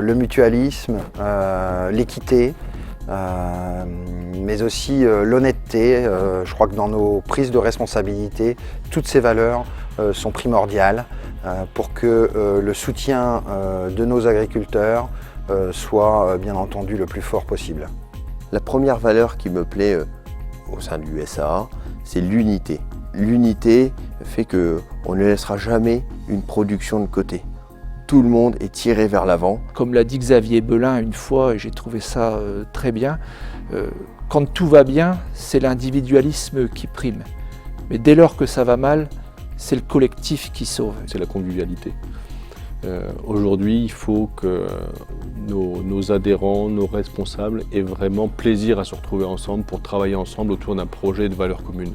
Le mutualisme, l'équité, mais aussi l'honnêteté. Je crois que dans nos prises de responsabilité, toutes ces valeurs sont primordiales pour que le soutien de nos agriculteurs soit bien entendu le plus fort possible. La première valeur qui me plaît au sein du SAA, c'est l'unité. L'unité fait qu'on ne laissera jamais une production de côté. Tout le monde est tiré vers l'avant. Comme l'a dit Xavier Belin une fois, et j'ai trouvé ça très bien, quand tout va bien, c'est l'individualisme qui prime. Mais dès lors que ça va mal, c'est le collectif qui sauve. C'est la convivialité. Aujourd'hui, il faut que nos adhérents, nos responsables aient vraiment plaisir à se retrouver ensemble pour travailler ensemble autour d'un projet de valeurs communes.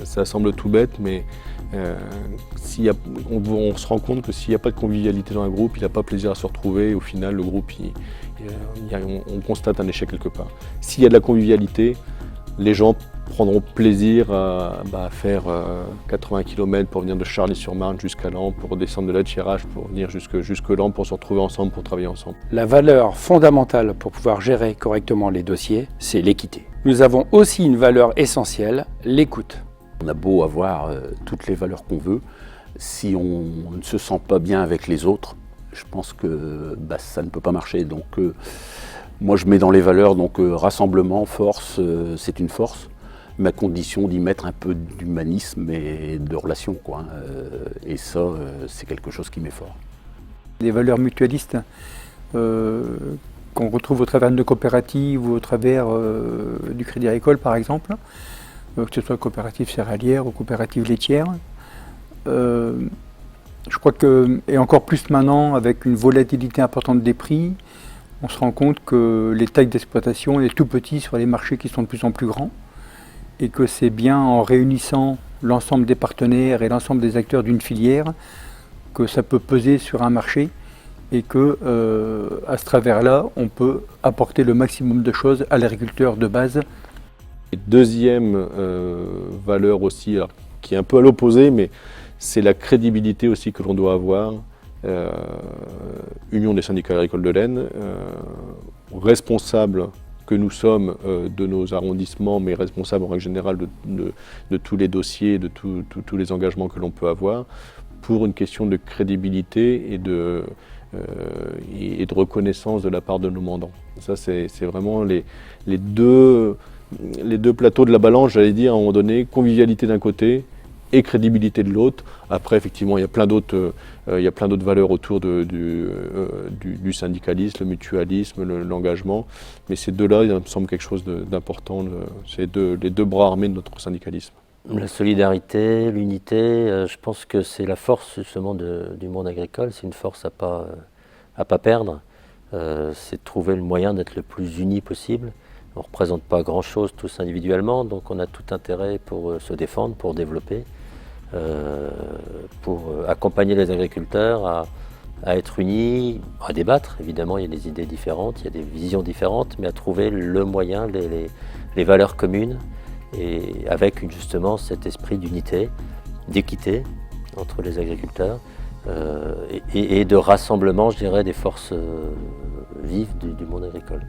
Ça semble tout bête, mais on se rend compte que s'il n'y a pas de convivialité dans un groupe, il n'a pas plaisir à se retrouver. Et au final, le groupe, on constate un échec quelque part. S'il y a de la convivialité, les gens prendront plaisir à faire 80 km pour venir de Charly-sur-Marne jusqu'à Laon, pour descendre de la Thiérache, pour venir jusque Laon, pour se retrouver ensemble, pour travailler ensemble. La valeur fondamentale pour pouvoir gérer correctement les dossiers, c'est l'équité. Nous avons aussi une valeur essentielle, l'écoute. On a beau avoir toutes les valeurs qu'on veut, si on ne se sent pas bien avec les autres, je pense que ça ne peut pas marcher. Donc moi je mets dans les valeurs rassemblement, force, c'est une force, mais à condition d'y mettre un peu d'humanisme et de relation, quoi. Et ça, c'est quelque chose qui m'est fort. Les valeurs mutualistes qu'on retrouve au travers de coopératives ou au travers du Crédit Agricole par exemple, que ce soit coopérative céréalière ou coopérative laitière. Je crois que, et encore plus maintenant avec une volatilité importante des prix, on se rend compte que les tailles d'exploitation sont tout petits sur les marchés qui sont de plus en plus grands, et que c'est bien en réunissant l'ensemble des partenaires et l'ensemble des acteurs d'une filière que ça peut peser sur un marché, et que à ce travers-là, on peut apporter le maximum de choses à l'agriculteur de base. Et deuxième valeur aussi, alors, qui est un peu à l'opposé, mais c'est la crédibilité aussi que l'on doit avoir. Union des syndicats agricoles de l'Aisne, responsable que nous sommes de nos arrondissements, mais responsables en règle générale de tous les dossiers, de tous les engagements que l'on peut avoir, pour une question de crédibilité et de reconnaissance de la part de nos mandants. Ça, c'est vraiment les deux plateaux de la balance, j'allais dire, à un moment donné, convivialité d'un côté et crédibilité de l'autre. Après, effectivement, il y a plein d'autres valeurs autour du syndicalisme, le mutualisme, l'engagement. Mais ces deux-là, il me semble quelque chose d'important. C'est les deux bras armés de notre syndicalisme. La solidarité, l'unité, je pense que c'est la force justement du monde agricole. C'est une force à pas perdre. C'est de trouver le moyen d'être le plus unis possible. On ne représente pas grand-chose tous individuellement, donc on a tout intérêt pour se défendre, pour développer, pour accompagner les agriculteurs à être unis, à débattre. Évidemment, il y a des idées différentes, il y a des visions différentes, mais à trouver le moyen, les valeurs communes, et avec justement cet esprit d'unité, d'équité entre les agriculteurs, et de rassemblement, je dirais, des forces vives du monde agricole.